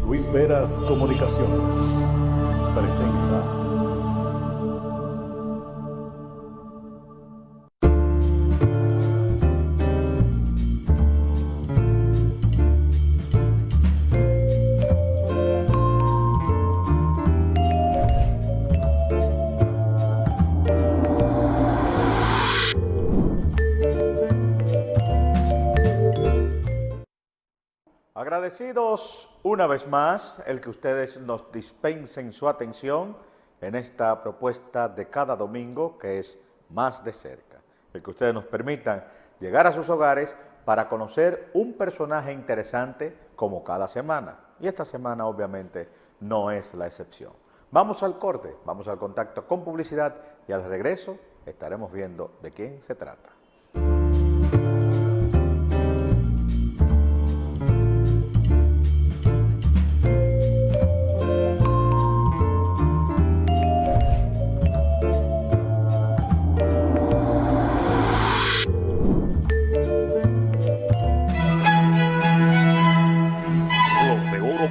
Luis Veras Comunicaciones presenta Agradecidos una vez más el que ustedes nos dispensen su atención en esta propuesta de cada domingo que es Más de Cerca. El que ustedes nos permitan llegar a sus hogares para conocer un personaje interesante como cada semana. Y esta semana obviamente no es la excepción. Vamos al corte, vamos al contacto con publicidad y al regreso estaremos viendo de quién se trata.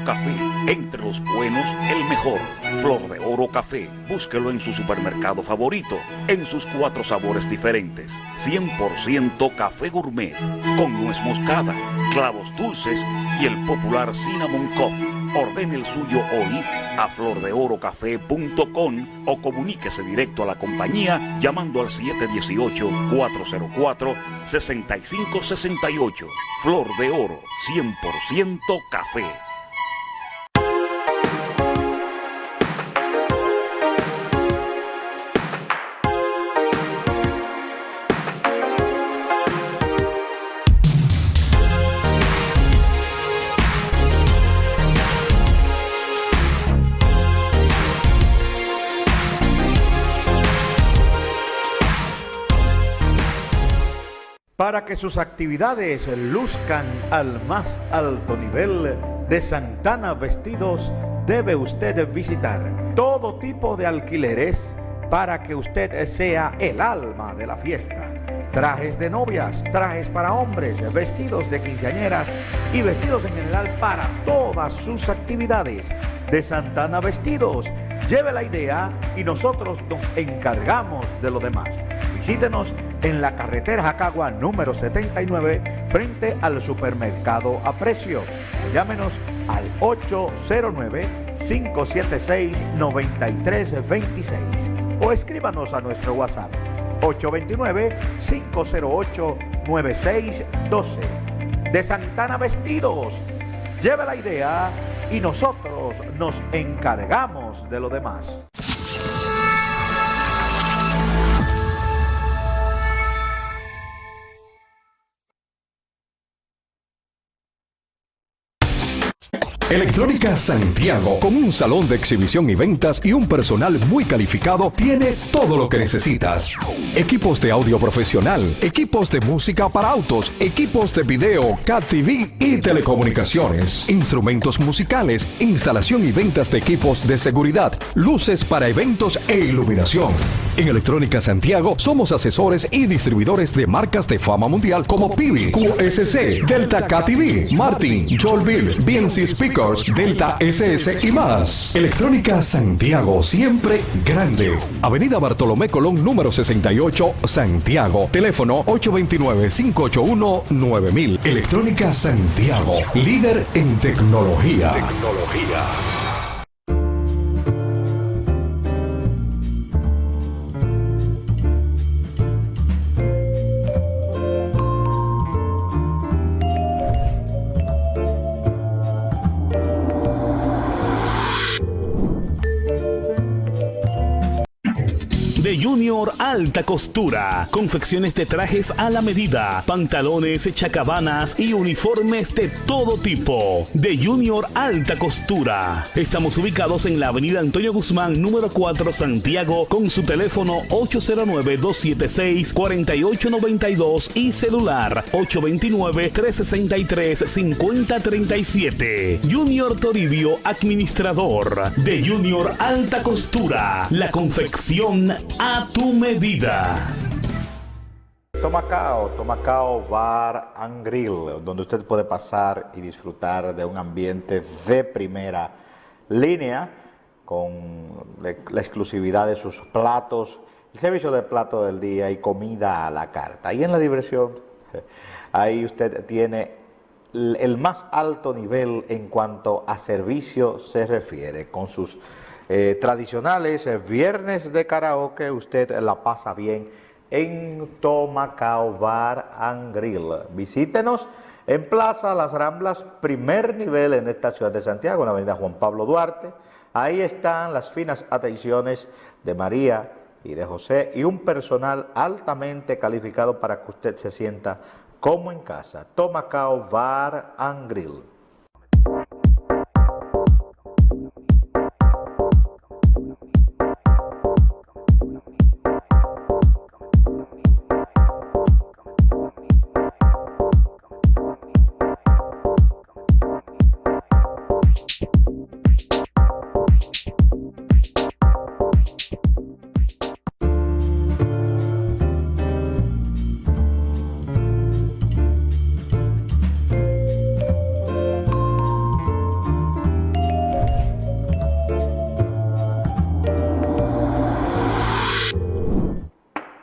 Café, entre los buenos, el mejor. Flor de Oro Café, búsquelo en su supermercado favorito, en sus 4 sabores diferentes. 100% café gourmet, con nuez moscada, clavos dulces y el popular Cinnamon Coffee. Ordene el suyo hoy a flordeorocafé.com o comuníquese directo a la compañía llamando al 718-404-6568. Flor de Oro, 100% café. Para que sus actividades luzcan al más alto nivel, de Santana Vestidos debe usted visitar todo tipo de alquileres para que usted sea el alma de la fiesta. Trajes de novias, trajes para hombres, vestidos de quinceañeras y vestidos en general para todas sus actividades. De Santana Vestidos, lleve la idea y nosotros nos encargamos de lo demás. Visítenos en la carretera Jacagua número 79 frente al supermercado Aprecio. Llámenos al 809-576-9326 o escríbanos a nuestro WhatsApp 829-508-9612. De Santana Vestidos, lleve la idea y nosotros nos encargamos de lo demás. Electrónica Santiago, con un salón de exhibición y ventas y un personal muy calificado, tiene todo lo que necesitas. Equipos de audio profesional, equipos de música para autos, equipos de video, CAT-TV y telecomunicaciones, instrumentos musicales, instalación y ventas de equipos de seguridad, luces para eventos e iluminación. En Electrónica Santiago somos asesores y distribuidores de marcas de fama mundial como Pivi, QSC, Delta CAT-TV, Martin, Joelville, BNC Speakers, Delta SS y más. Electrónica Santiago, siempre grande. Avenida Bartolomé Colón número 68, Santiago. Teléfono 829-581-9000. Electrónica Santiago, líder en tecnología. De Junior Alta Costura, confecciones de trajes a la medida, pantalones, chacabanas y uniformes de todo tipo. De Junior Alta Costura. Estamos ubicados en la avenida Antonio Guzmán, número 4, Santiago, con su teléfono 809-276-4892 y celular 829-363-5037. Junior Toribio, administrador. De Junior Alta Costura, la confección a tu medida. Tomacao Bar and Grill, donde usted puede pasar y disfrutar de un ambiente de primera línea, con la exclusividad de sus platos, el servicio de plato del día y comida a la carta. Y en la diversión, ahí usted tiene el más alto nivel en cuanto a servicio se refiere, con sus tradicionales viernes de karaoke. Usted la pasa bien en Tomacao Bar and Grill. Visítenos en Plaza Las Ramblas, primer nivel en esta ciudad de Santiago, en la avenida Juan Pablo Duarte. Ahí están las finas atenciones de María y de José y un personal altamente calificado para que usted se sienta como en casa. Tomacao Bar and Grill.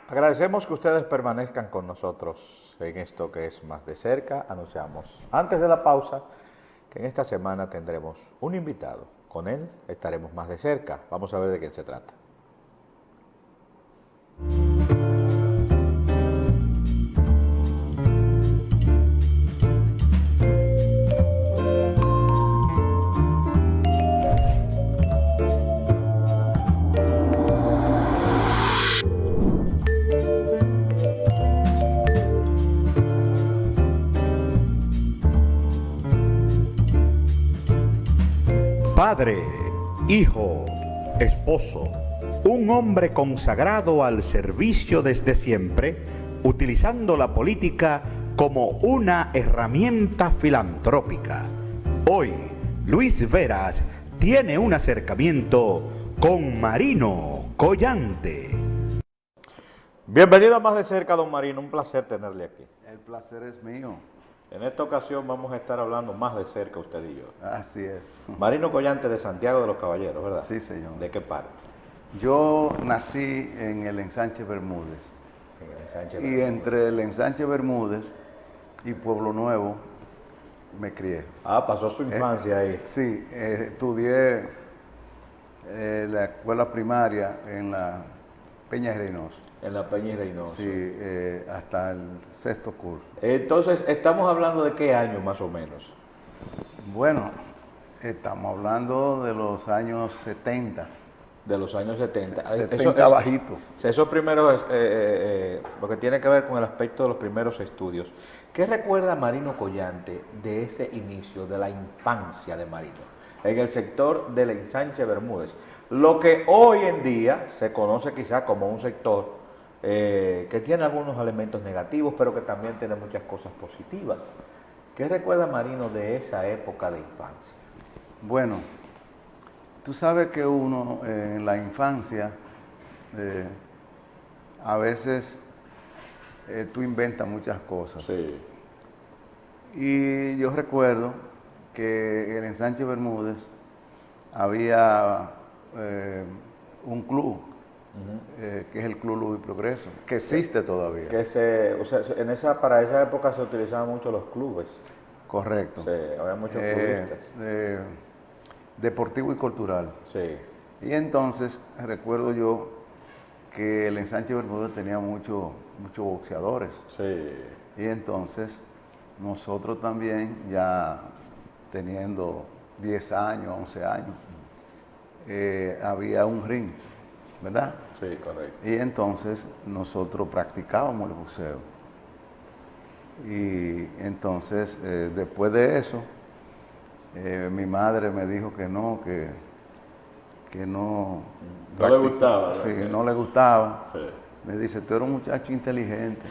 Agradecemos que ustedes permanezcan con nosotros en esto que es Más de Cerca. Anunciamos antes de la pausa que en esta semana tendremos un invitado. Con él estaremos más de cerca. Vamos a ver de quién se trata. Padre, hijo, esposo, un hombre consagrado al servicio desde siempre, utilizando la política como una herramienta filantrópica. Hoy, Luis Veras tiene un acercamiento con Marino Collante. Bienvenido a Más de Cerca, don Marino, un placer tenerle aquí. El placer es mío. En esta ocasión vamos a estar hablando más de cerca usted y yo. Así es. Marino Collante de Santiago de los Caballeros, ¿verdad? Sí, señor. ¿De qué parte? Yo nací en el Ensanche Bermúdez. En el Ensanche Y Bermúdez. entre el Ensanche Bermúdez y Pueblo Nuevo me crié. Ah, pasó su infancia ahí. Sí, estudié la escuela primaria en la Peña de Reynoso. En la Peña y Reynoso. Sí, hasta el sexto curso. Entonces, ¿estamos hablando de qué año más o menos? Bueno, estamos hablando de los años 70. De los años 70. 70 bajito. Esos primeros, lo que tiene que ver con el aspecto de los primeros estudios. ¿Qué recuerda Marino Collante de ese inicio, de la infancia de Marino, en el sector del Ensanche Bermúdez? Lo que hoy en día se conoce quizá como un sector que tiene algunos elementos negativos, pero que también tiene muchas cosas positivas. ¿Qué recuerda Marino de esa época de infancia? Bueno, tú sabes que uno en la infancia, a veces tú inventas muchas cosas. Sí. Y yo recuerdo que en el Ensanche Bermúdez había un club, que es el Club Luz y Progreso, que existe todavía. Para esa época se utilizaban mucho los clubes. Correcto. Sí, había muchos clubistas. Deportivo y cultural. Sí. Y entonces recuerdo yo que el Ensanche Bermúdez tenía muchos boxeadores. Sí. Y entonces nosotros también, ya teniendo 10 años, 11 años, había un ring, ¿verdad? Sí, correcto. Y entonces nosotros practicábamos el boxeo. Y entonces, después de eso, mi madre me dijo que no, que no... No le gustaba. Sí, no le gustaba. Sí. Me dice, tú eres un muchacho inteligente.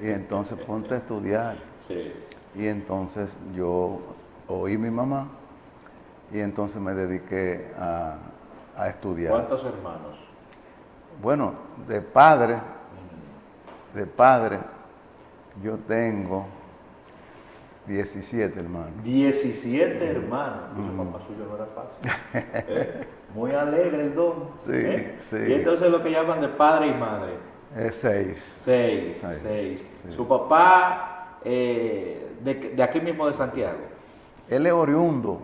Y entonces ponte a estudiar. Sí. Y entonces yo oí a mi mamá y entonces me dediqué a estudiar. ¿Cuántos hermanos? Bueno, de padre De padre, yo tengo 17 hermanos. 17 hermanos. El papá suyo no era fácil. Muy alegre el don. Sí, sí. Y entonces lo que llaman de padre y madre. Es 6. Seis. Sí. Su papá, de aquí mismo de Santiago. Él es oriundo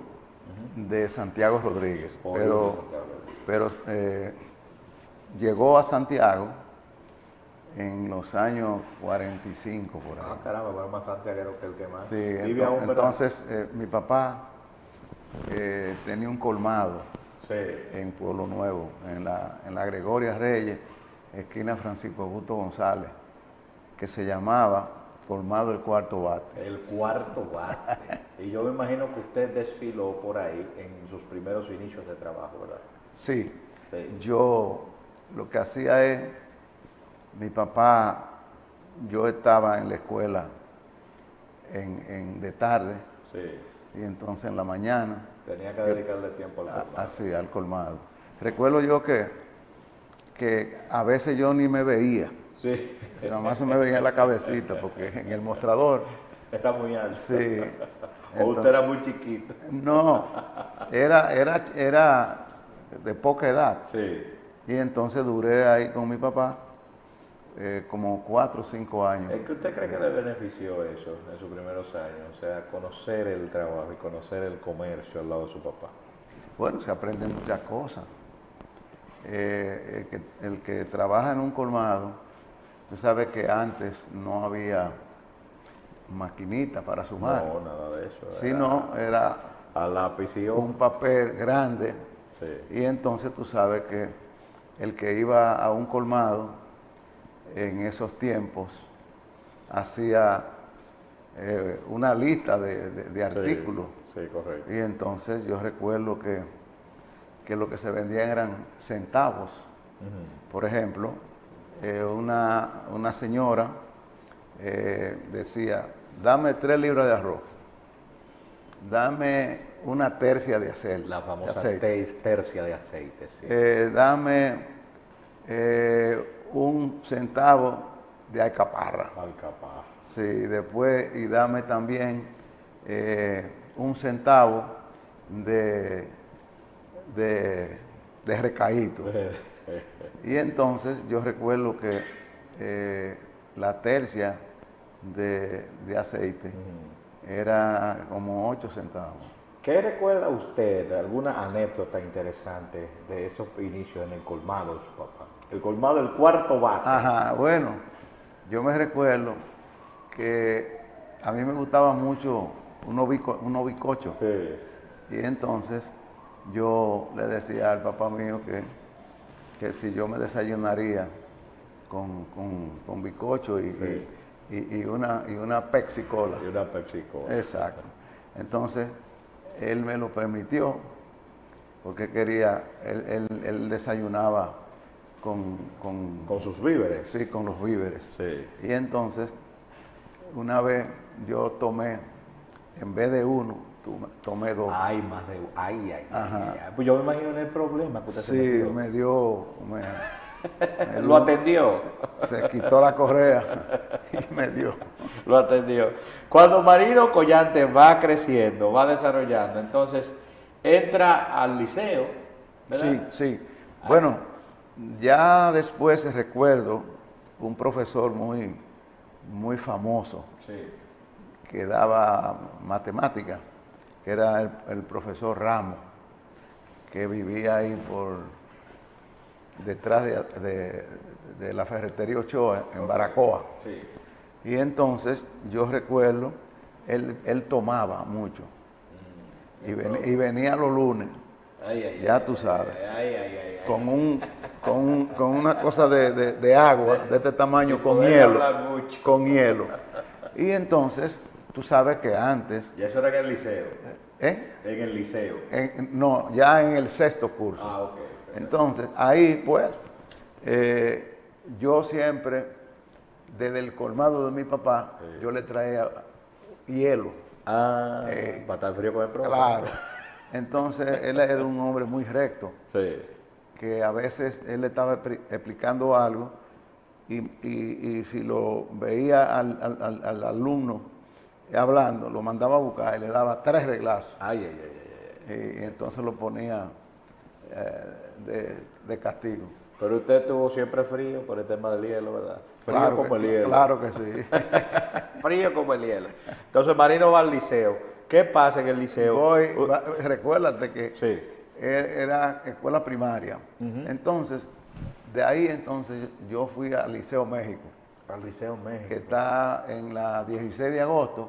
de Santiago Rodríguez, Oriundo de Santiago Rodríguez. pero llegó a Santiago en los años 45 por ahí. Ah, caramba, bueno, más santiaguero que el que más. Sí, Vive aún, ¿verdad? entonces mi papá tenía un colmado Sí. en Pueblo Nuevo, en la Gregoria Reyes, esquina Francisco Augusto González, que se llamaba Colmado el Cuarto Bate. El cuarto bate. Y yo me imagino que usted desfiló por ahí en sus primeros inicios de trabajo, ¿verdad? Sí, Sí. yo lo que hacía es, mi papá, yo estaba en la escuela de tarde, Sí. y entonces en la mañana, Tenía que dedicarle tiempo al colmado. así, al colmado. Recuerdo yo que a veces yo ni me veía, Sí. nada más se me veía la cabecita, porque en el mostrador, Era muy alto. sí. O usted era muy chiquito. No, era de poca edad. Sí. Y entonces duré ahí con mi papá como 4 o 5 años. ¿Es que usted cree que le benefició eso en sus primeros años? O sea, conocer el trabajo y conocer el comercio al lado de su papá. Bueno, se aprenden muchas cosas. El que trabaja en un colmado, tú sabes que antes no había maquinita para sumar, No, nada de eso. sino era A lápiz y un hoja. papel grande. Sí. Y entonces tú sabes que el que iba a un colmado en esos tiempos hacía una lista de artículos. Sí, correcto. Y entonces yo recuerdo que lo que se vendían eran centavos. Por ejemplo, una señora decía, dame 3 libras de arroz, dame una tercia de aceite. La famosa de aceite. tercia de aceite, sí. Dame 1 centavo de alcaparra. Alcapá. Sí, después, y dame también 1 centavo de recaíto. Y entonces yo recuerdo que la tercia de aceite era como 8 centavos. ¿Qué recuerda usted de alguna anécdota interesante de esos inicios en el colmado de su papá? El colmado del cuarto bate. Ajá, bueno, yo me recuerdo que a mí me gustaba mucho unos bizcochos. Sí. Y entonces yo le decía al papá mío que si yo me desayunaría con bizcocho y una Pepsi Cola. Y una Pepsi Cola. Exacto. Entonces, él me lo permitió porque quería, él desayunaba Con sus víveres. sí, con los víveres. Sí. Y entonces, una vez yo tomé, en vez de 1, tomé 2. Ay, más de... Ay. Ajá. Pues yo me imagino en el problema que usted se Sí, metió. me dio... Lo atendió. Se quitó la correa y me dio. Lo atendió. Cuando Marino Collante va creciendo, va desarrollando, entonces entra al liceo, ¿verdad? Sí, sí. Bueno, ya después recuerdo un profesor muy famoso Sí. que daba matemáticas, que era el profesor Ramos, que vivía ahí detrás de la ferretería Ochoa, en Baracoa. Sí. Y entonces yo recuerdo, él tomaba mucho. Y venía los lunes, ya tú sabes, con una cosa de agua de este tamaño, con poder hielo. hablar mucho. Con hielo. Y entonces, tú sabes que antes, Y eso era en el liceo. ¿eh? En el liceo. No, ya en el 6º curso. Ah, ok. Entonces, ahí pues, yo siempre, desde el colmado de mi papá, yo le traía hielo. Ah, para estar frío con el profe. Claro. Entonces, él era un hombre muy recto, Sí. que a veces él le estaba explicando algo y si lo veía al alumno hablando, lo mandaba a buscar y le daba 3 reglazos. Y entonces lo ponía de castigo. Pero usted estuvo siempre frío por el tema del hielo, ¿verdad? Frío Claro como que, el hielo. Claro que sí. Frío como el hielo. Entonces Marino va al liceo. ¿Qué pasa en el liceo? Recuérdate que Sí. era escuela primaria. Entonces, de ahí entonces yo fui al Liceo México, Al Liceo México. que está en la 16 de agosto,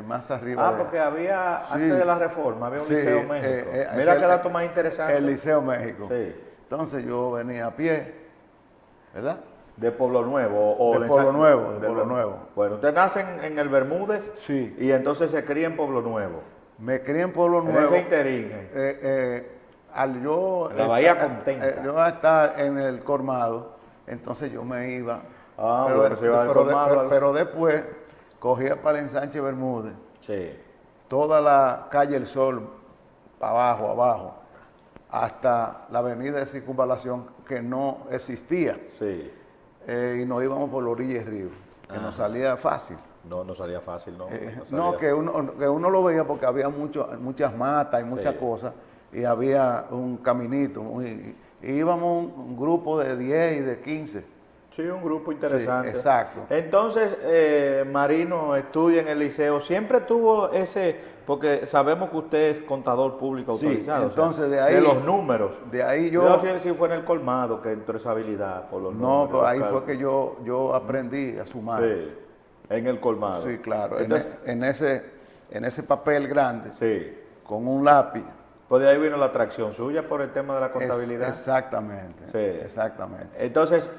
más arriba. Porque había, Sí. antes de la reforma, había un Sí, Liceo México. es Mira el- qué dato más interesante. El Liceo México. Sí. Entonces yo venía a pie, ¿verdad? De Pueblo Nuevo. O De Pueblo Nuevo, de Pueblo Nuevo. Bueno, usted nace en el Bermúdez. Sí. Y entonces se cría en Pueblo Nuevo. Me crié en Pueblo En Nuevo. ese interín. Al yo La Bahía Contenta. yo estar en el colmado, entonces yo me iba. Bueno, se iba del colmado al- pero después cogía para el Ensanche Bermúdez, Sí. toda la calle El Sol, abajo, hasta la avenida de Circunvalación, que no existía. Sí. Y nos íbamos por la orilla del río, que nos salía fácil. No salía fácil, ¿no? No, que uno lo veía porque había muchas matas y muchas cosas, y había un caminito, y íbamos un grupo de 10 y de 15. Sí, un grupo interesante. Sí, exacto. Entonces, Marino estudia en el liceo. Siempre tuvo ese, porque sabemos que usted es contador público Sí, autorizado. entonces de ahí- de los números. De ahí Yo yo... no sé si fue en el colmado que entró esa habilidad por los No, números. pero ahí claro. fue que yo aprendí a sumar. Sí, en el colmado. Sí, claro. Entonces, en ese papel grande, sí. con un lápiz. Pues de ahí vino la atracción suya por el tema de la contabilidad. Exactamente. Sí. Exactamente. Entonces,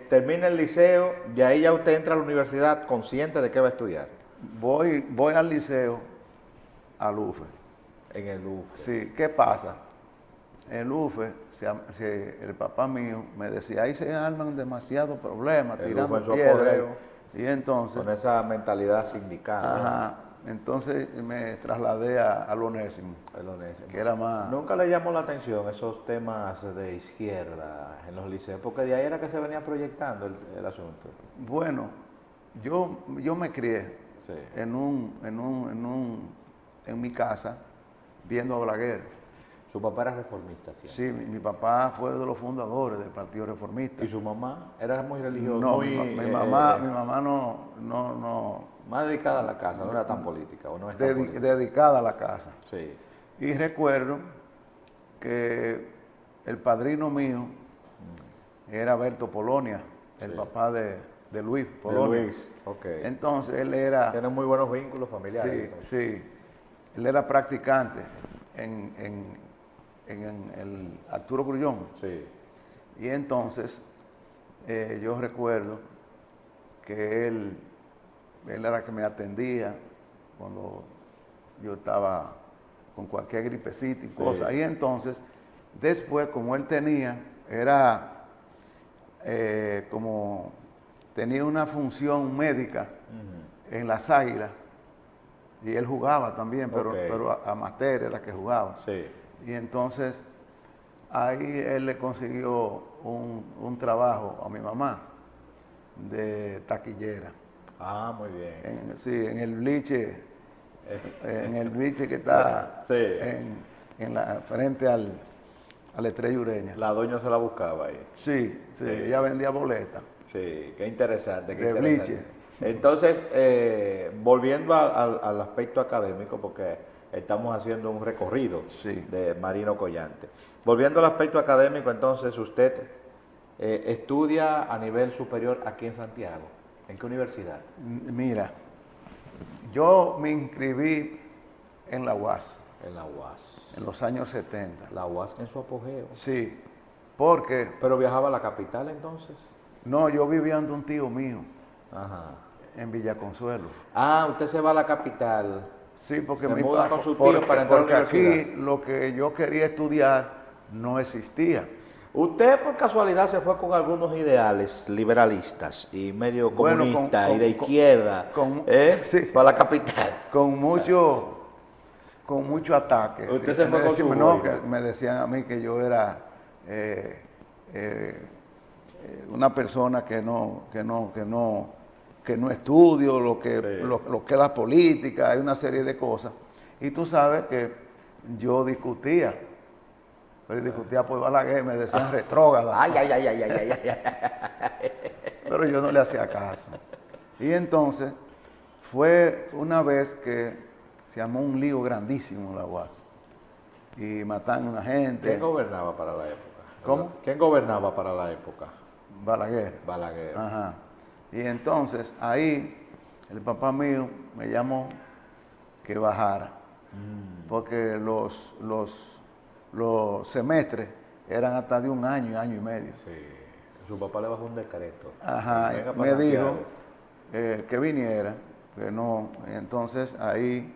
termina el liceo, de ahí ya usted entra a la universidad consciente de qué va a estudiar. Voy al liceo, al UFE. En el UF. Sí, ¿qué pasa? En el UFE, el papá mío me decía, ahí se arman demasiados problemas, El tirando UFE en su piedras. apogeo. Y entonces, Con esa mentalidad sindical. ajá, entonces me trasladé al Onésimo, El Onésimo. que era más... ¿Nunca le llamó la atención esos temas de izquierda en los liceos? Porque de ahí era que se venía proyectando el asunto. Bueno, yo me crié Sí. en mi casa viendo a Balaguer. Su papá era reformista, ¿sí? Sí, mi papá fue de los fundadores del Partido Reformista. ¿Y su mamá era muy religiosa? No, muy, mi mamá no más dedicada a la casa, no era tan política, o no es tan política. dedicada a la casa. Sí. Y recuerdo que el padrino mío era Berto Polonia, el papá de Luis Polonia. Luis, ok. Entonces él era... Tienen muy buenos vínculos familiares. Sí. Él era practicante en el Arturo Grullón. Sí. Y entonces yo recuerdo que él era el que me atendía cuando yo estaba con cualquier gripecita y cosas. Y entonces, después, como él tenía una función médica en las Águilas, y él jugaba también, pero amateur era que jugaba. Sí. Y entonces ahí él le consiguió un trabajo a mi mamá de taquillera. Ah, muy bien. En el bliche, que está Sí. frente al Estrella Ureña. La doña se la buscaba ahí. Sí, ella vendía boletas. Sí, qué interesante. De bliche. Entonces, volviendo al aspecto académico, porque estamos haciendo un recorrido de Marino Collante. Volviendo al aspecto académico, entonces, usted estudia a nivel superior aquí en Santiago. ¿En qué universidad? Mira, yo me inscribí en la UAS En la UAS. en los años 70. La UAS en su apogeo. Sí, porque, ¿Pero viajaba a la capital entonces? no, yo vivía ante un tío mío Ajá. en Villaconsuelo. Ah, usted se va a la capital. Sí, porque Se mi muda papá, con su tío para entrar a la porque aquí universidad. lo que yo quería estudiar no existía. Usted por casualidad se fue con algunos ideales liberalistas y medio Bueno, comunistas con- y de con- izquierda sí. para la capital. Con mucho ataque. Usted sí. se fue con su No, boina. que me decían a mí que yo era una persona que no estudio lo que es la política, hay una serie de cosas. Y tú sabes que yo discutía, pero discutía por Balaguer, me decían retrógrada. Ay. Pero yo no le hacía caso. Y entonces fue una vez que se armó un lío grandísimo en la UAS. Y mataron a una gente. ¿Quién gobernaba para la época? ¿Cómo? ¿Quién gobernaba para la época? Balaguer. Balaguer. Ajá. Y entonces ahí el papá mío me llamó que bajara. Porque los semestres eran hasta de 1 año, año y medio. Sí. Su papá le bajó un decreto. Ajá, Venga para me dijo Santiago. que viniera, que no. Entonces ahí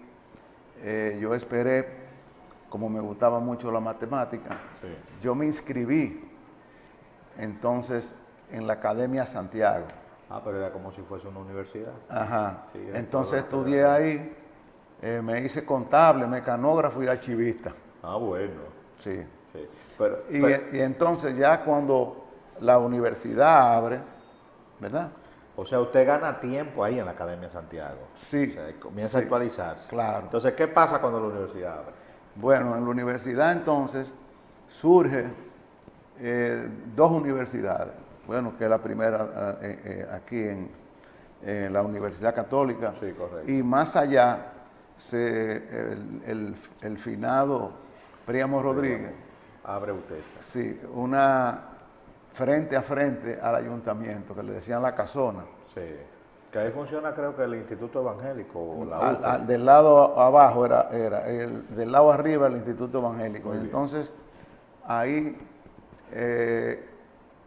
yo esperé, como me gustaba mucho la matemática, Sí. yo me inscribí entonces en la Academia Santiago. Ah, pero era como si fuese una universidad. Ajá. Sí, era Entonces todo, estudié ahí, me hice contable, mecanógrafo y archivista. Ah, bueno. Sí. Sí. Pero, Y entonces ya cuando la universidad abre, ¿verdad? o sea, usted gana tiempo ahí en la Academia Santiago. Sí. O sea, comienza a actualizarse. Claro. Entonces, ¿qué pasa cuando la universidad abre? Bueno, en la universidad entonces surge 2 universidades. Bueno, que es la primera aquí en la Universidad Católica. Sí, correcto. Y más allá, el finado Príamo Rodríguez, Abre UTESA. sí, una frente a frente al ayuntamiento, que le decían la casona. Sí. Que ahí funciona, creo que el Instituto Evangélico o la UCA. Del lado abajo del lado arriba el Instituto Evangélico. Muy Y bien. entonces ahí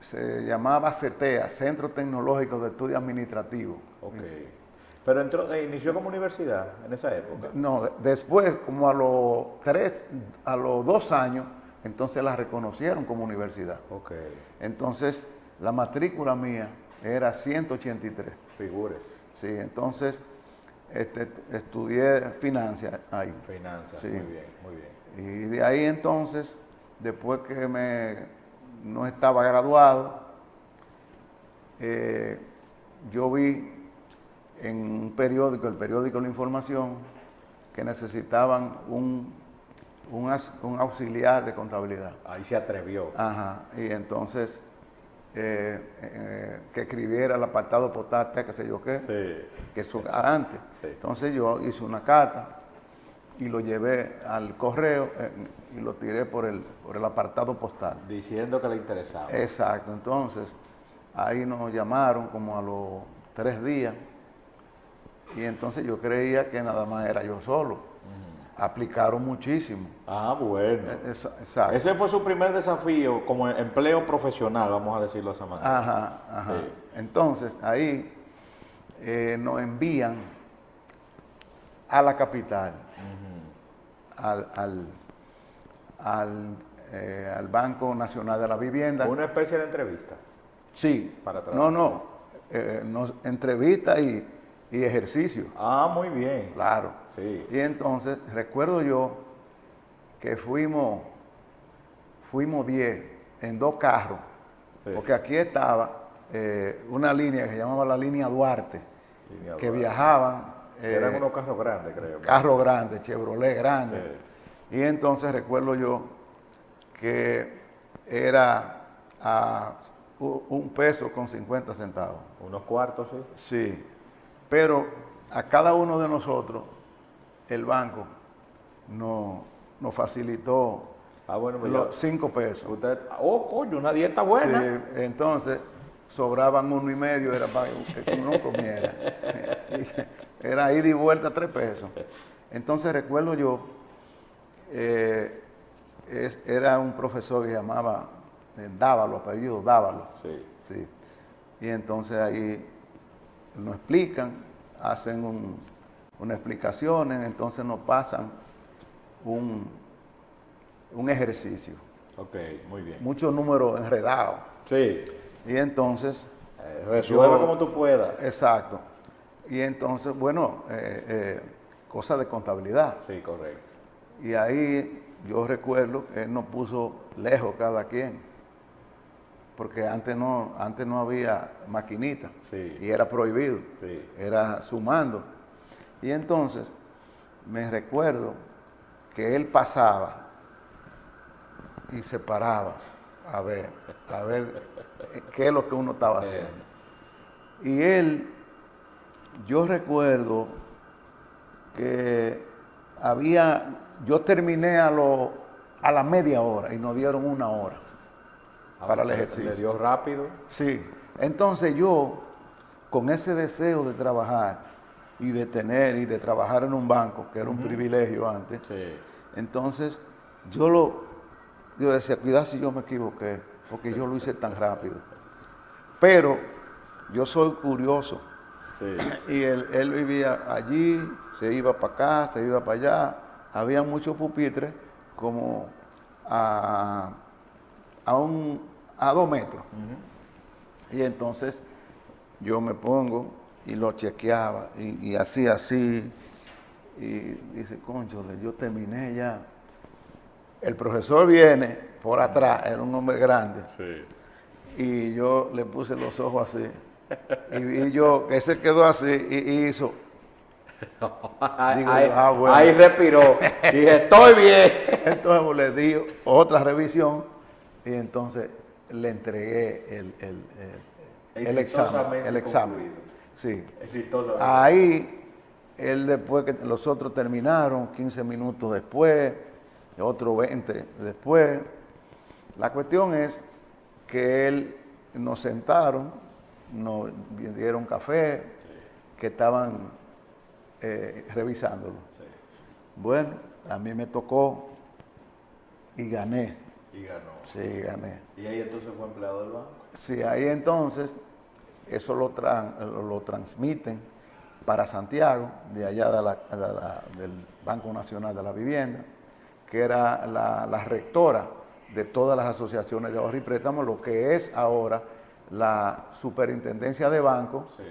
se llamaba CETEA, Centro Tecnológico de Estudio Administrativo. Ok. Pero inició como universidad en esa época. No, después, como a los 2 años, entonces la reconocieron como universidad. Ok. Entonces, la matrícula mía era 183. Figures. Sí, entonces estudié finanzas ahí. Finanzas. Sí. Muy bien, muy bien. Y de ahí entonces, después que no estaba graduado, yo vi en un periódico, el periódico La Información, que necesitaban un auxiliar de contabilidad. Ahí se atrevió. Ajá, y entonces que escribiera el apartado postal, qué sé yo qué, Sí. que eso antes. Sí. Entonces yo hice una carta y lo llevé al correo y lo tiré por el apartado postal. Diciendo que le interesaba. Exacto, entonces ahí nos llamaron como a los 3 días y entonces yo creía que nada más era yo solo. Aplicaron muchísimo. Ah, bueno. Exacto. Ese fue su primer desafío como empleo profesional, vamos a decirlo de esa manera. Ajá. Sí. Entonces ahí nos envían a la capital, al Banco Nacional de la Vivienda. Una especie de entrevista. Sí, Para trabajar. entrevista y ejercicio, Ah, muy bien. claro. Sí. Y entonces recuerdo yo que fuimos 10 en 2 carros, Sí. porque aquí estaba una línea que se llamaba la línea Duarte, Línea que Duarte. viajaban Eran unos carros grandes, creo. carros grandes, Chevrolet grandes. Sí. Y entonces recuerdo yo que era a $1.50. Unos cuartos, sí. Sí, pero a cada uno de nosotros el banco nos facilitó Ah, bueno, pues los 5 pesos. usted, oh, coño, una dieta buena. Sí, entonces sobraban 1.50, era para que uno comiera. Era ida y vuelta 3 pesos. Entonces recuerdo yo, era un profesor que se llamaba Dávalo, apellido Dávalo. Sí. Sí. Y entonces ahí nos explican, hacen unas explicaciones, entonces nos pasan un ejercicio. Ok, muy bien. Muchos números enredados. Sí. Y entonces, Resuelve yo- como tú puedas. exacto. Y entonces, bueno, cosas de contabilidad. Sí, correcto. Y ahí yo recuerdo que él nos puso lejos cada quien. porque antes no había maquinita Sí. y era prohibido, Sí. era sumando. Y entonces me recuerdo que él pasaba y se paraba a ver qué es lo que uno estaba haciendo. Y él, yo recuerdo que yo terminé a la media hora y nos dieron 1 hora para el ejercicio. Le dio rápido. Sí, entonces yo, con ese deseo de trabajar y de trabajar en un banco, que era un privilegio antes, Sí. entonces yo decía, cuidado si yo me equivoqué, porque yo lo hice tan rápido. Pero yo soy curioso. Sí. Y él vivía allí, se iba para acá, se iba para allá. Había muchos pupitres como a 2 metros. Y entonces yo me pongo y lo chequeaba y así. Y dice, cónchale, yo terminé ya. El profesor viene por atrás, era un hombre grande. Sí. Y yo le puse los ojos así. Y vi yo que se quedó así y hizo. Digo, bueno. Ahí respiró. Dije, estoy bien. Entonces le di otra revisión y entonces le entregué el examen. El examen. concluido. Sí. Exitosamente. Ahí, él después que los otros terminaron, 15 minutos después, otro 20 después. La cuestión es que él nos sentaron, nos dieron café, que estaban revisándolo. Bueno, a mí me tocó y gané. Y ganó. Sí, gané. Y ahí entonces fue empleado del banco. Sí, ahí entonces eso lo transmiten para Santiago, de allá del Banco Nacional de la Vivienda, que era la rectora de todas las asociaciones de ahorro y préstamo, lo que es ahora la superintendencia de bancos. Sí.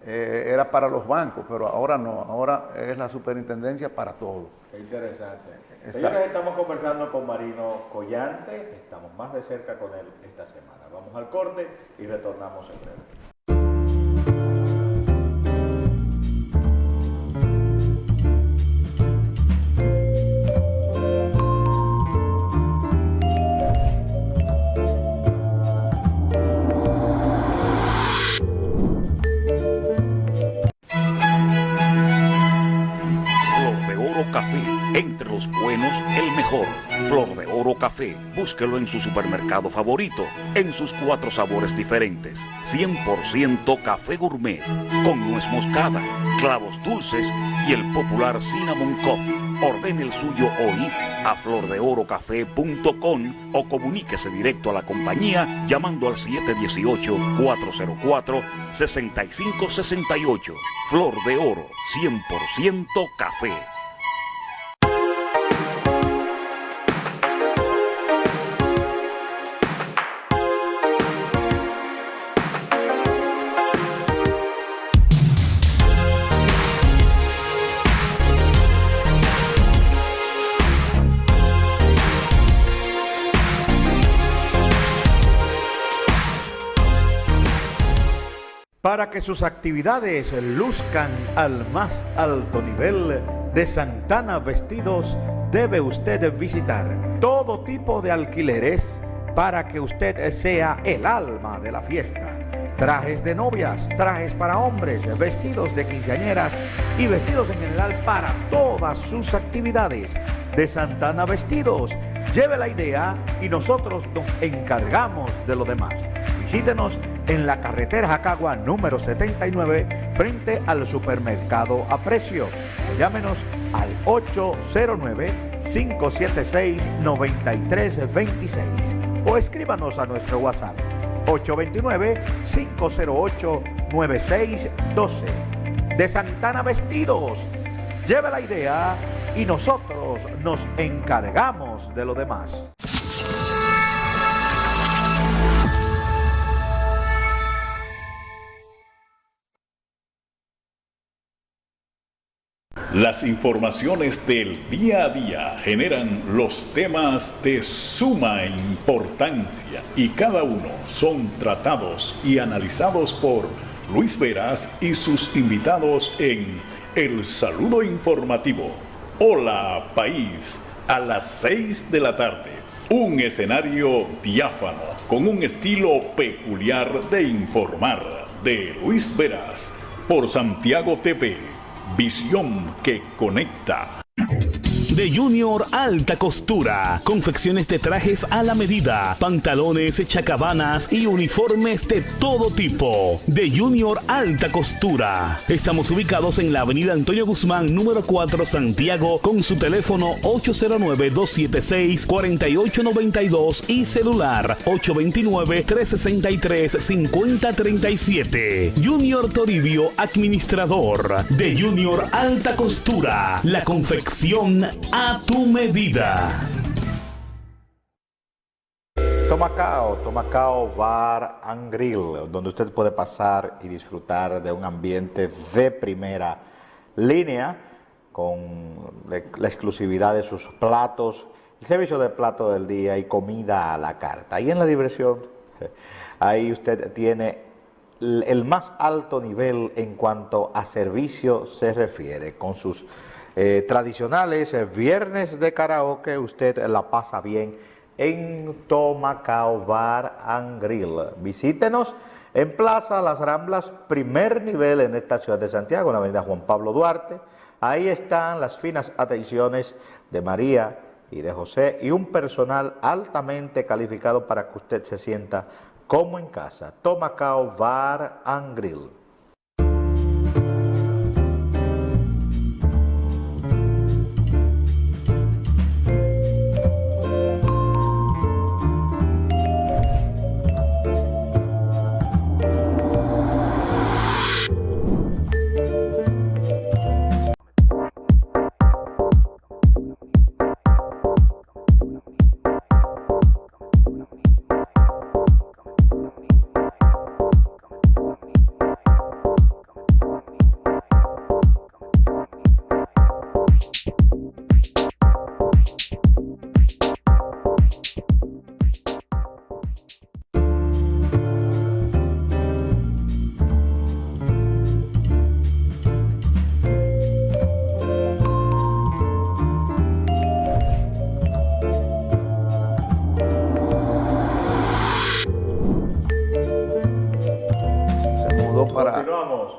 Era para los bancos, pero ahora no, ahora es la superintendencia para todo. Qué interesante. Exacto. Señores, estamos conversando con Marino Collante, estamos más de cerca con él esta semana. Vamos al corte y retornamos en breve. Flor de Oro Café, entre los buenos, el mejor. Flor de Oro Café, búsquelo en su supermercado favorito, en sus 4 sabores diferentes. 100% café gourmet, con nuez moscada, clavos dulces y el popular Cinnamon Coffee. Ordene el suyo hoy a flordeorocafé.com o comuníquese directo a la compañía llamando al 718-404-6568. Flor de Oro, 100% café. Para que sus actividades luzcan al más alto nivel, de Santana Vestidos debe usted visitar todo tipo de alquileres para que usted sea el alma de la fiesta. Trajes de novias, trajes para hombres, vestidos de quinceañeras y vestidos en general para todas sus actividades. De Santana Vestidos, lleve la idea y nosotros nos encargamos de lo demás. Visítenos en la carretera Jacagua número 79 frente al supermercado Aprecio. Llámenos al 809-576-9326 o escríbanos a nuestro WhatsApp 829-508-9612. De Santana Vestidos, lleve la idea y nosotros nos encargamos de lo demás. Las informaciones del día a día generan los temas de suma importancia y cada uno son tratados y analizados por Luis Veras y sus invitados en El Saludo Informativo. Hola País, a las 6 de la tarde. Un escenario diáfano con un estilo peculiar de informar de Luis Veras por Santiago TV. Visión que conecta. De Junior Alta Costura, confecciones de trajes a la medida, pantalones, chacabanas y uniformes de todo tipo. De Junior Alta Costura. Estamos ubicados en la avenida Antonio Guzmán, número 4, Santiago, con su teléfono 809-276-4892 y celular 829-363-5037. Junior Toribio, administrador. De Junior Alta Costura, la confección a tu medida. Tomacao Bar and Grill, donde usted puede pasar y disfrutar de un ambiente de primera línea con la exclusividad de sus platos, el servicio de plato del día y comida a la carta. Ahí en la diversión, ahí usted tiene el más alto nivel en cuanto a servicio se refiere, con sus tradicionales viernes de karaoke. Usted la pasa bien en Tomacao Bar and Grill. Visítenos en Plaza Las Ramblas, primer nivel en esta ciudad de Santiago, en la avenida Juan Pablo Duarte. Ahí están las finas atenciones de María y de José y un personal altamente calificado para que usted se sienta como en casa. Tomacao Bar and Grill.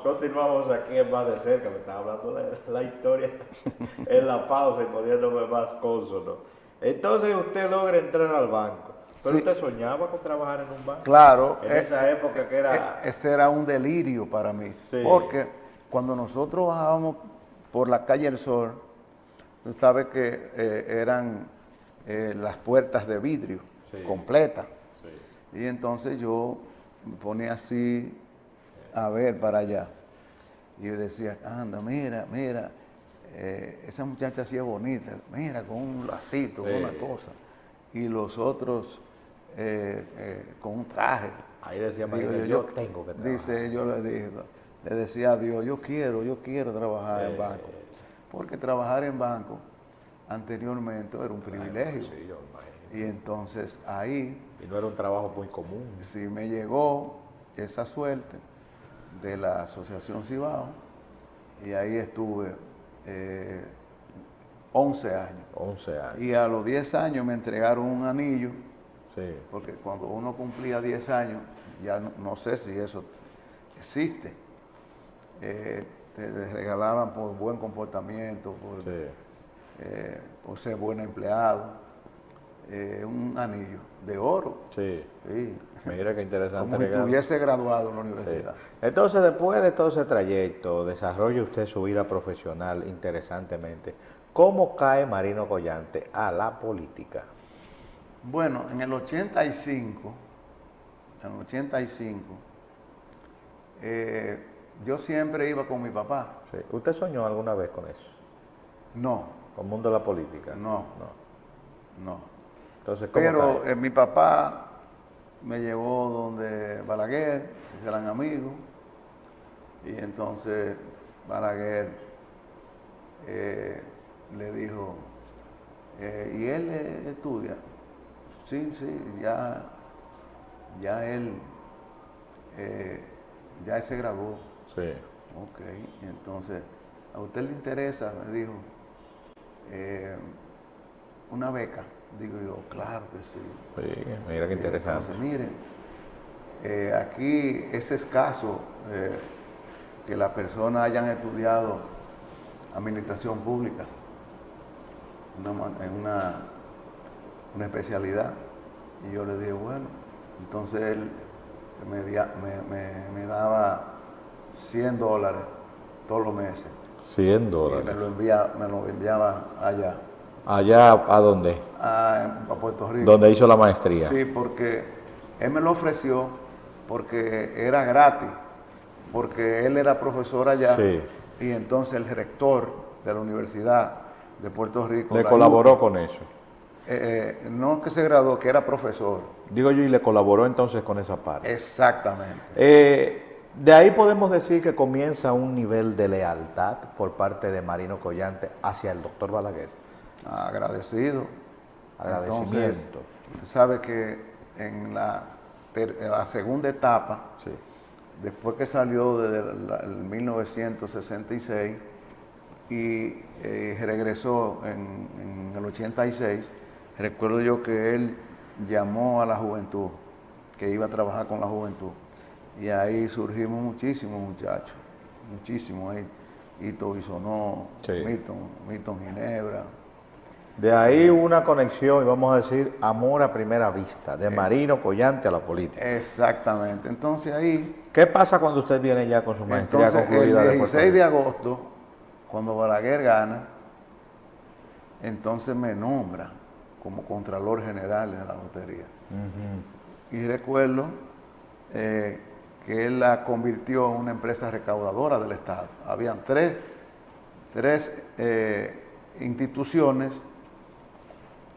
Continuamos aquí en Más de Cerca. Me estaba hablando de la historia en la pausa y poniéndome más cónsono. Entonces usted logra entrar al banco. ¿Pero usted soñaba con trabajar en un banco? Claro. En esa época que era... Ese era un delirio para mí. Sí. Porque cuando nosotros bajábamos por la calle El Sol, tú sabes que eran las puertas de vidrio completas. Sí. Y entonces yo me ponía así a ver para allá. Y yo decía, anda, mira, esa muchacha así es bonita, mira, con un lacito, con una cosa. Y los otros con un traje. Ahí decía María, yo tengo que trabajar. Dice, yo le decía a Dios, yo quiero trabajar en banco. Porque trabajar en banco anteriormente era un privilegio. Sí, yo imagino. Y entonces ahí... Y no era un trabajo muy común. Sí, me llegó esa suerte de la Asociación Cibao, y ahí estuve 11 años. 11 años. Y a los 10 años me entregaron un anillo, porque cuando uno cumplía 10 años, ya no sé si eso existe, te regalaban por buen comportamiento, por ser buen empleado, un anillo de oro. Sí. Mira qué interesante. Como si estuviese graduado en la universidad. Sí. Entonces, después de todo ese trayecto, desarrolla usted su vida profesional interesantemente. ¿Cómo cae Marino Collante a la política? Bueno, en el 85, yo siempre iba con mi papá. Sí. ¿Usted soñó alguna vez con eso? No. ¿Con el mundo de la política? No. Entonces, ¿cómo Pero cae? Mi papá me llevó donde Balaguer, que eran amigos, y entonces Balaguer le dijo, ¿y él estudia? Sí, ya él se graduó. Sí. Ok, entonces, ¿a usted le interesa? Me dijo, una beca. Digo yo, claro que sí. Sí, mira qué interesante. Entonces, miren, aquí es escaso que las personas hayan estudiado administración pública en una especialidad. Y yo le dije, bueno, entonces él me daba $100 todos los meses. $100. Y me lo enviaba allá. ¿Allá a dónde? A Puerto Rico. ¿Dónde hizo la maestría? Sí, porque él me lo ofreció porque era gratis, porque él era profesor allá. Sí. Y entonces el rector de la Universidad de Puerto Rico ¿Le colaboró con eso? No que se graduó, que era profesor. Digo yo, y le colaboró entonces con esa parte. Exactamente. De ahí podemos decir que comienza un nivel de lealtad por parte de Marino Collante hacia el doctor Balaguer. Agradecido. Agradecimiento. Entonces, usted sabe que en la segunda etapa, Sí. después que salió desde el 1966 y regresó en el 86, recuerdo yo que él llamó a la juventud, que iba a trabajar con la juventud. Y ahí surgimos muchísimos muchachos, muchísimos ahí. Hito Bisonó, Sí. Milton Ginebra. De ahí una conexión, y vamos a decir, amor a primera vista, de Marino Collante a la política. Exactamente. Entonces ahí, ¿Qué pasa cuando usted viene ya con su maestría entonces, el concluida de Puerto 16 de Rico? agosto, cuando Balaguer gana, entonces me nombra como Contralor General de la Lotería. Y recuerdo que él la convirtió en una empresa recaudadora del Estado. Habían tres instituciones: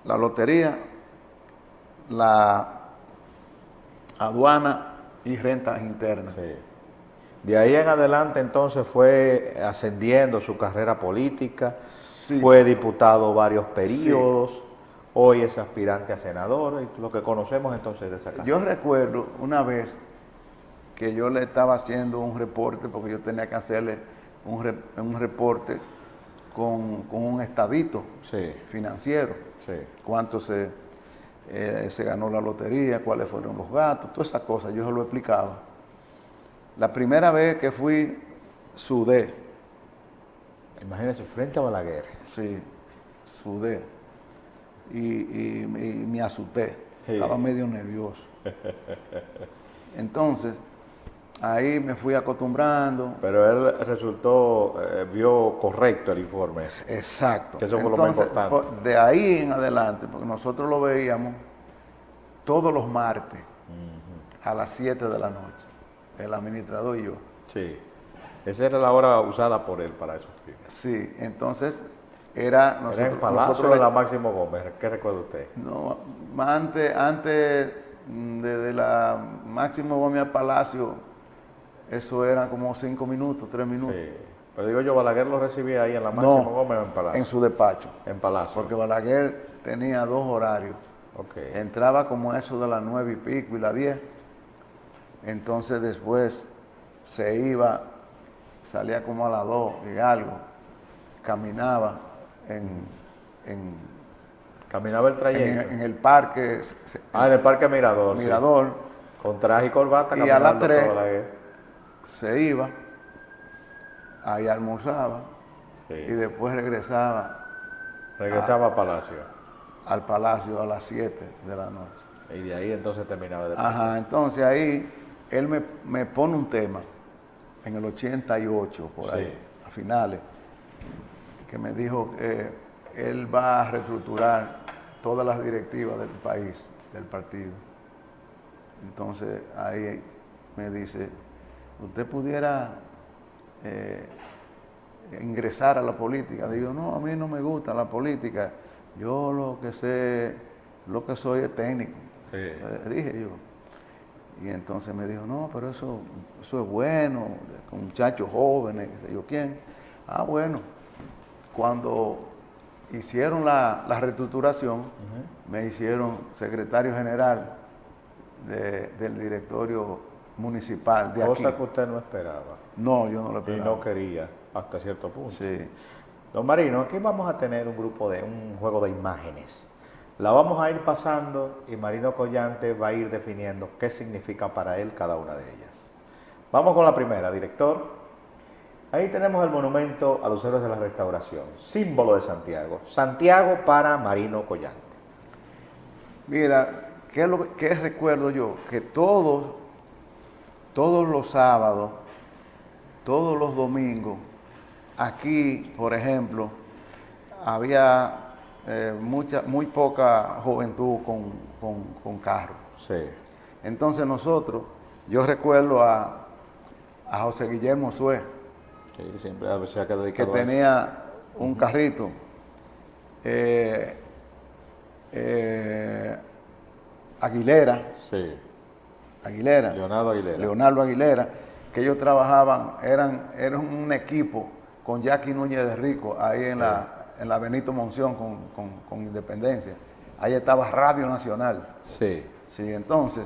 la lotería, la aduana y rentas internas. Sí. De ahí en adelante entonces fue ascendiendo su carrera política, Sí. fue diputado varios periodos, hoy es aspirante a senador, y lo que conocemos entonces de esa carrera. Yo recuerdo una vez que yo le estaba haciendo un reporte, porque yo tenía que hacerle un reporte con un estadito Sí. financiero. Sí. Cuánto se ganó la lotería, cuáles fueron los gastos, todas esas cosas, yo se lo explicaba. La primera vez que fui, sudé, Imagínense, frente a Balaguer. sí, sudé, y me asusté, Sí. estaba medio nervioso. Entonces, ahí me fui acostumbrando. Pero él resultó, vio correcto el informe. Exacto. Que eso fue lo más importante. De ahí en adelante, porque nosotros lo veíamos todos los martes a las 7 de la noche, el administrador y yo. Sí. Esa era la hora usada por él para esos fines. Sí, entonces era Era en Palacio de la Máximo Gómez, ¿qué recuerda usted? No, antes de la Máximo Gómez al Palacio, eso eran como 5 minutos, 3 minutos. Sí. Pero digo yo, Balaguer lo recibía ahí en la Máximo Gómez o en Palacio. En su despacho. En Palacio. Porque Balaguer tenía 2 horarios. Ok. Entraba como eso de las 9 y pico y las 10. Entonces después se iba, salía como a las 2 y algo, caminaba Caminaba el trayecto. en el parque. En el Parque Mirador. sí. Mirador. Con traje y corbata. Y a las caminando 3 todo Balaguer. se iba, ahí almorzaba Sí. y después regresaba Regresaba a Palacio. al Palacio a las 7 de la noche. Y de ahí entonces terminaba de Ajá, entonces ahí él me pone un tema en el 88, por ahí, Sí. a finales, que me dijo que él va a reestructurar todas las directivas del país, del partido. Entonces ahí me dice, usted pudiera ingresar a la política. Digo, no, a mí no me gusta la política, yo lo que sé, lo que soy es técnico. Sí. Dije yo. Y entonces me dijo, no, pero eso es bueno, con muchachos jóvenes, qué sé yo quién. Ah, bueno. cuando hicieron la reestructuración, me hicieron secretario general del directorio municipal de aquí. Cosa que usted no esperaba. No, yo no lo Y esperaba. no quería, hasta cierto punto. Sí. Don Marino, aquí vamos a tener un juego de imágenes. La vamos a ir pasando y Marino Collante va a ir definiendo qué significa para él cada una de ellas. Vamos con la primera, director. Ahí tenemos el monumento a los héroes de la Restauración, símbolo de Santiago. Santiago para Marino Collante. Mira, ¿qué recuerdo yo? Que todos los sábados, todos los domingos, aquí, por ejemplo, había muy poca juventud con carro. Sí. Entonces yo recuerdo a José Guillermo Suez, Sí, siempre se ha que dedicado a eso. tenía un carrito. Aguilera, Leonardo Aguilera. Leonardo Aguilera, que ellos trabajaban, eran un equipo con Jackie Núñez de Rico, ahí en la Benito Monción con Independencia. Ahí estaba Radio Nacional. Sí. Sí, entonces,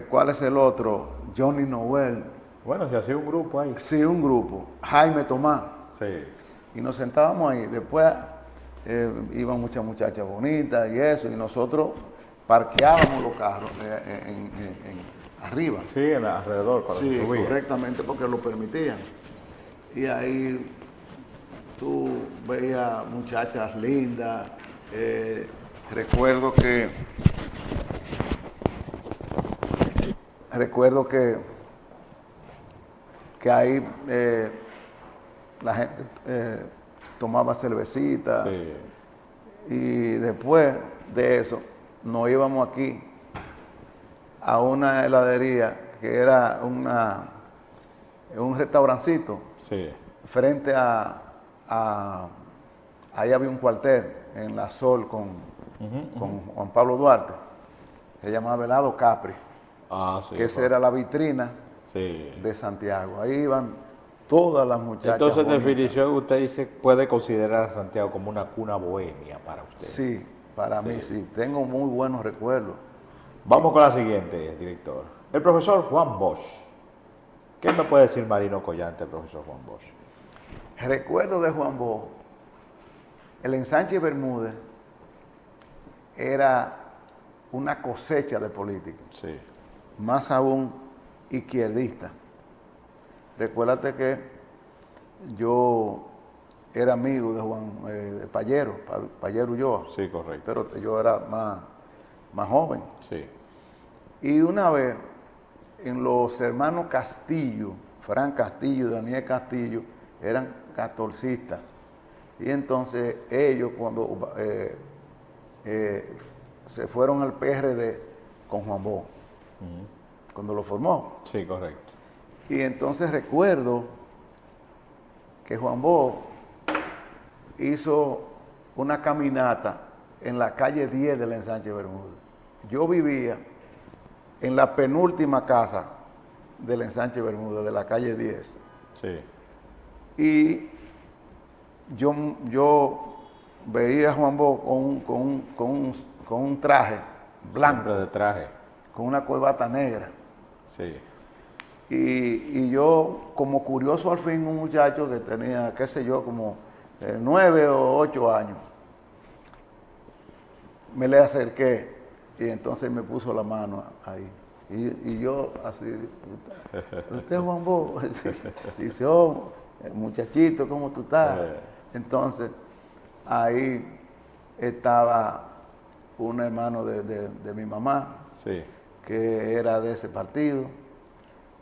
¿cuál es el otro? Johnny Noel. Bueno, se hacía un grupo ahí. Sí, un grupo. Jaime Tomás. Sí. Y nos sentábamos ahí. Después iban muchas muchachas bonitas y eso, y nosotros parqueábamos los carros arriba. Sí, alrededor, cuando Sí, se subía. correctamente, porque lo permitían. Y ahí tú veías muchachas lindas. Recuerdo que ahí la gente tomaba cervecita. Sí. Y después de eso nos íbamos aquí a una heladería que era un restaurancito Sí. frente ahí había un cuartel en La Sol con Juan Pablo Duarte, se llamaba Velado Capri, Ah, sí. que esa era la vitrina Sí. de Santiago. Ahí iban todas las muchachas. Entonces, en bonitas. definición, usted dice, puede considerar a Santiago como una cuna bohemia para usted. Sí, para mí sí. Tengo muy buenos recuerdos. Vamos con la siguiente, director. El profesor Juan Bosch. ¿Qué me puede decir Marino Collante, el profesor Juan Bosch? Recuerdo de Juan Bosch, el ensanche Bermúdez era una cosecha de políticos, Sí. más aún izquierdista. Recuérdate que yo era amigo de Juan de Payero Ulloa, Sí, correcto. pero yo era más joven. Sí. Y una vez, en los hermanos Castillo, Fran Castillo y Daniel Castillo, eran catorcistas. Y entonces ellos, cuando se fueron al PRD con Juan Bosch, cuando lo formó. Sí, correcto. Y entonces recuerdo que Juan Bosch hizo una caminata en la calle 10 del ensanche Bermúdez. Yo vivía en la penúltima casa del ensanche Bermúdez, de la calle 10. Sí. Y yo veía a Juan Bosch con un traje blanco, Siempre de traje. con una corbata negra. Sí. Y yo, como curioso al fin, un muchacho que tenía, qué sé yo, como 9 o 8 años, me le acerqué y entonces me puso la mano ahí. Y yo así, ¿usted es Juan Bosch? Dice, oh, muchachito, ¿cómo tú estás? Entonces, ahí estaba un hermano de mi mamá, Sí. que era de ese partido.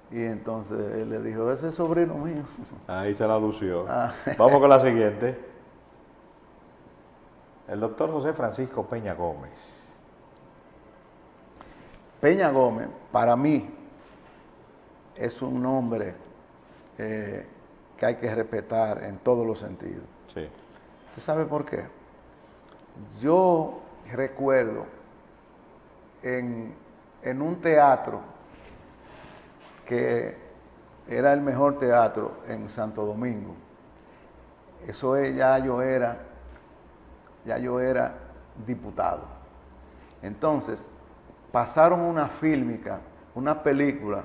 Y entonces él le dijo, ese es sobrino mío. Ahí se la lució. Ah. Vamos con la siguiente. El doctor José Francisco Peña Gómez. Peña Gómez, para mí, es un nombre que hay que respetar en todos los sentidos. Sí. ¿Usted sabe por qué? Yo recuerdo en un teatro que era el mejor teatro en Santo Domingo, Eso es, ya yo era diputado. Entonces, pasaron una fílmica, una película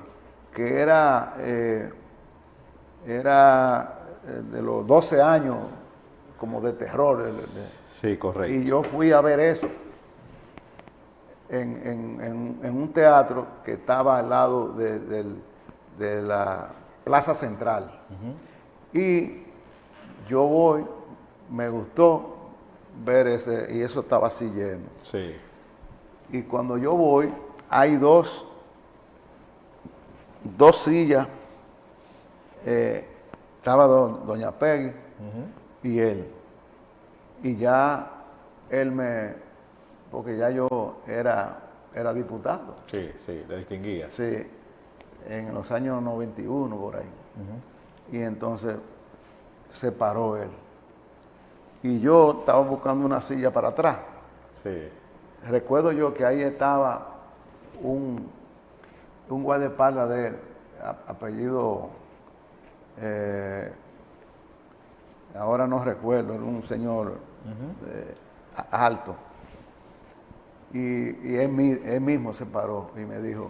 que era de los 12 años, como de terror. Sí, correcto. Y yo fui a ver eso en un teatro que estaba al lado de la Plaza Central. Y yo voy, me gustó ver ese, y eso estaba así lleno. Sí. Y cuando yo voy, hay dos sillas. Estaba doña Peggy y él. Y ya él porque ya yo era diputado. Sí, sí, le distinguía. Sí, en los años 91 por ahí. Y entonces se paró él. Y yo estaba buscando una silla para atrás. Sí. Recuerdo yo que ahí estaba un guardaespaldas de él, apellido, ahora no recuerdo, era un señor alto. Y él mismo se paró y me dijo,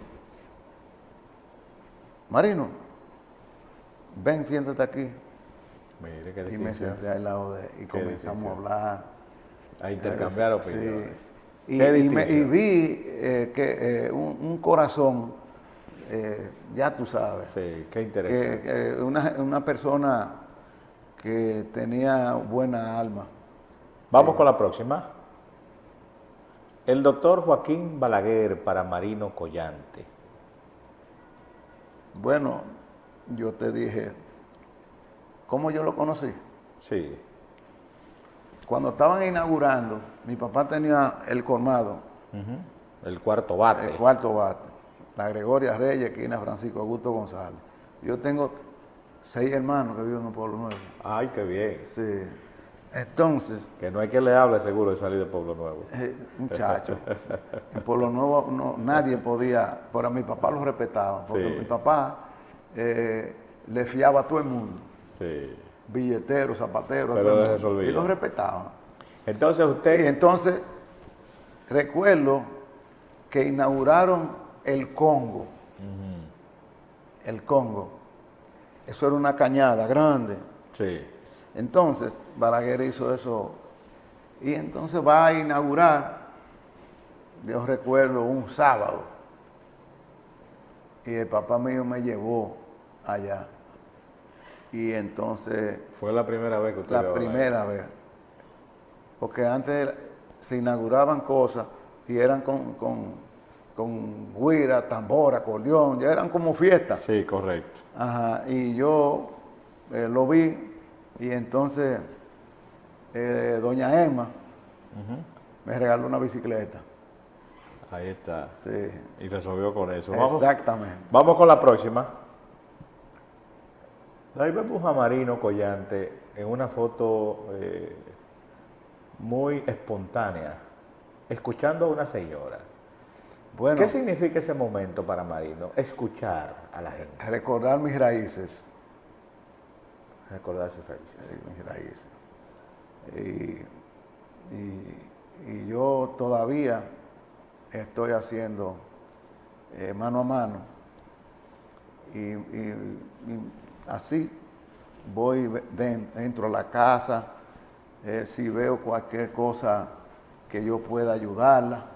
Marino, ven, siéntate aquí. Mire qué Y me distinción. senté al lado de él y Qué comenzamos a distinción. hablar. A intercambiar Sí. opiniones. Y Qué vi distinción. que un corazón, ya tú sabes, Sí, qué interesante. que una persona que tenía buena alma. Vamos con la próxima. El doctor Joaquín Balaguer para Marino Collante. Bueno, yo te dije, ¿cómo yo lo conocí? Sí, Cuando estaban inaugurando, mi papá tenía el colmado, el cuarto bate. el cuarto bate, la Gregoria Reyes, esquina Francisco Augusto González. Yo tengo 6 hermanos que viven en Pueblo Nuevo. Ay, qué bien. Sí. Entonces, Que no hay que le hable seguro de salir de Pueblo Nuevo. muchacho, en Pueblo Nuevo nadie podía, pero a mi papá lo respetaba, porque Sí. mi papá le fiaba a todo el mundo, Sí. billeteros, zapateros, a Pero todo el le mundo, resolvía. y lo respetaban. Entonces Y usted, entonces, recuerdo que inauguraron el Congo. El Congo. Eso era una cañada grande. sí, Entonces, Balaguer hizo eso. Y entonces va a inaugurar, yo recuerdo, un sábado. Y el papá mío me llevó allá. Y entonces, fue la primera vez que usted vio la a Balaguer. primera vez. Porque antes se inauguraban cosas y eran con güira, tambor, acordeón, ya eran como fiestas. Sí, correcto. Ajá, y yo lo vi y entonces doña Emma me regaló una bicicleta. Ahí está. Sí, Y resolvió con eso. exactamente. Vamos con la próxima. Ahí vemos a Marino Collante en una foto muy espontánea, escuchando a una señora. Bueno, ¿Qué significa ese momento para Marino? Escuchar a la gente, recordar mis raíces. recordar sus raíces. Sí, mis raíces. Y yo todavía estoy haciendo mano a mano. Y así voy, entro a la casa, si veo cualquier cosa que yo pueda ayudarla,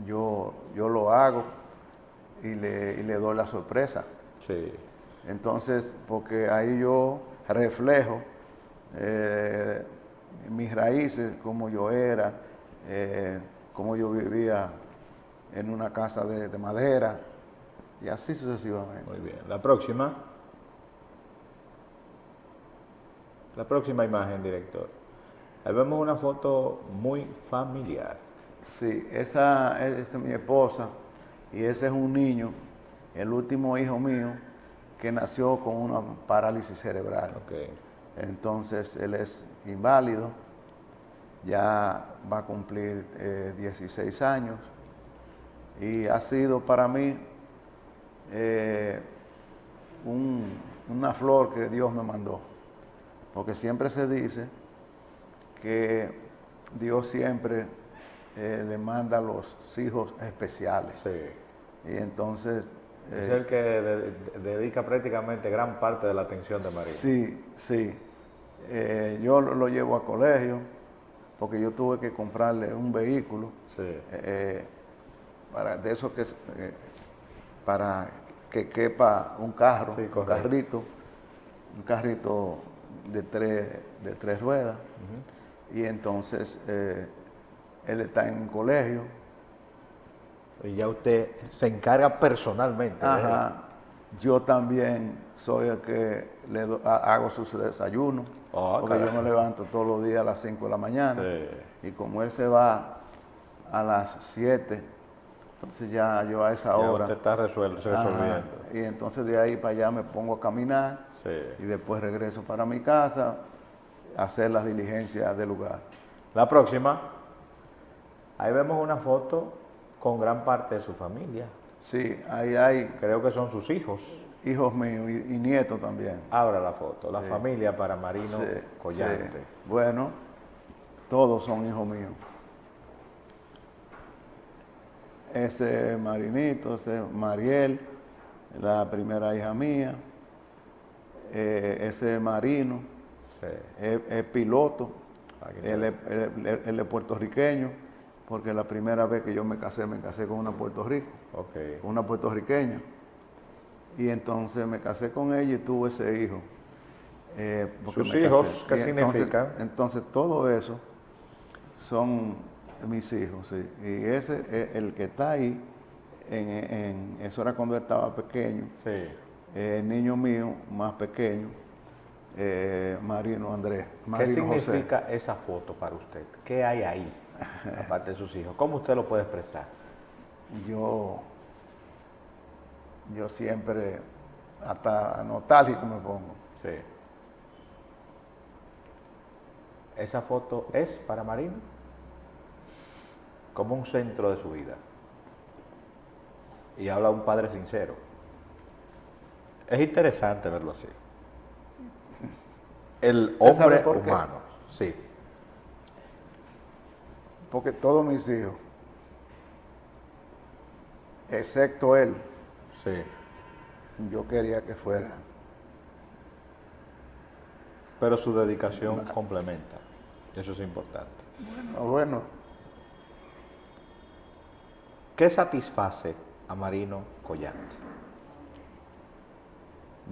yo lo hago y le doy la sorpresa. Sí. Entonces, porque ahí yo reflejo mis raíces, cómo yo era, cómo yo vivía en una casa de madera, y así sucesivamente. Muy bien. La próxima. La próxima imagen, director. Ahí vemos una foto muy familiar. Sí, esa es mi esposa y ese es un niño, el último hijo mío, que nació con una parálisis cerebral. Ok. Entonces él es inválido, ya va a cumplir 16 años y ha sido para mí una flor que Dios me mandó, porque siempre se dice que Dios siempre le manda a los hijos especiales. Sí. Y entonces... Es el que dedica prácticamente gran parte de la atención de Marino. Sí, sí. Yo lo llevo a colegio porque yo tuve que comprarle un vehículo para que quepa un carro, Sí, un carrito de tres ruedas. Y entonces él está en un colegio. Y ya usted se encarga personalmente de él. Ajá. Yo también soy el que hago sus desayunos, porque caray. yo me levanto todos los días a las 5 de la mañana. Sí. Y como él se va a las 7, entonces ya yo a esa Ya hora... usted está resolviendo. Ajá, y entonces de ahí para allá me pongo a caminar y después regreso para mi casa a hacer las diligencias del lugar. La próxima, ahí vemos una foto con gran parte de su familia. Sí, ahí hay Creo que son sus hijos. hijos míos y nietos también. Abra la foto. La familia para Marino Sí, Collante. sí. Bueno, todos son hijos míos. Ese es Marinito, ese es Mariel, la primera hija mía. Ese es Marino, Sí. es piloto. Aquí Él es puertorriqueño, porque la primera vez que yo me casé con una Puerto Rico, Ok. una puertorriqueña. Y entonces me casé con ella y tuve ese hijo. Porque ¿Sus me hijos casé. qué Y entonces- significan? Entonces todo eso son mis hijos, sí. Y ese, el que está ahí, eso era cuando él estaba pequeño. Sí. El niño mío, más pequeño, Marino Andrés. ¿Qué Marino José. significa esa foto para usted? ¿Qué hay ahí, aparte de sus hijos? ¿Cómo usted lo puede expresar? Yo siempre, hasta nostálgico me pongo. Sí. ¿Esa foto es para Marino? Como un centro de su vida. Y habla un padre sincero. Es interesante verlo así. El ¿Usted sabe hombre por qué? humano. Sí. Porque todos mis hijos, excepto él, Sí. yo quería que fuera. Pero su dedicación complementa. Eso es importante. Bueno, ¿Qué satisface a Marino Collante?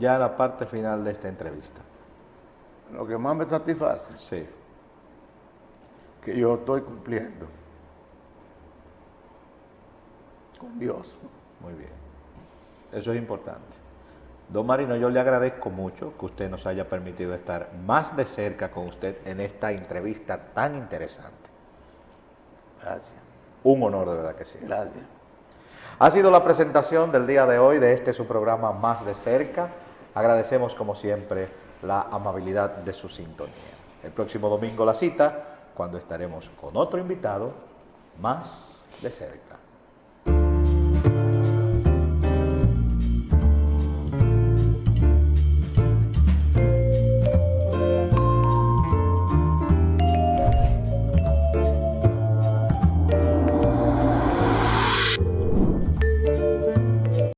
Ya la parte final de esta entrevista. lo que más me satisface es Sí. que yo estoy cumpliendo con Dios. Muy bien. Eso es importante. Don Marino, yo le agradezco mucho que usted nos haya permitido estar más de cerca con usted en esta entrevista tan interesante. Gracias, Un honor, de verdad que sí. gracias. Ha sido la presentación del día de hoy de este su programa Más de Cerca. Agradecemos como siempre la amabilidad de su sintonía. El próximo domingo la cita, cuando estaremos con otro invitado más de cerca.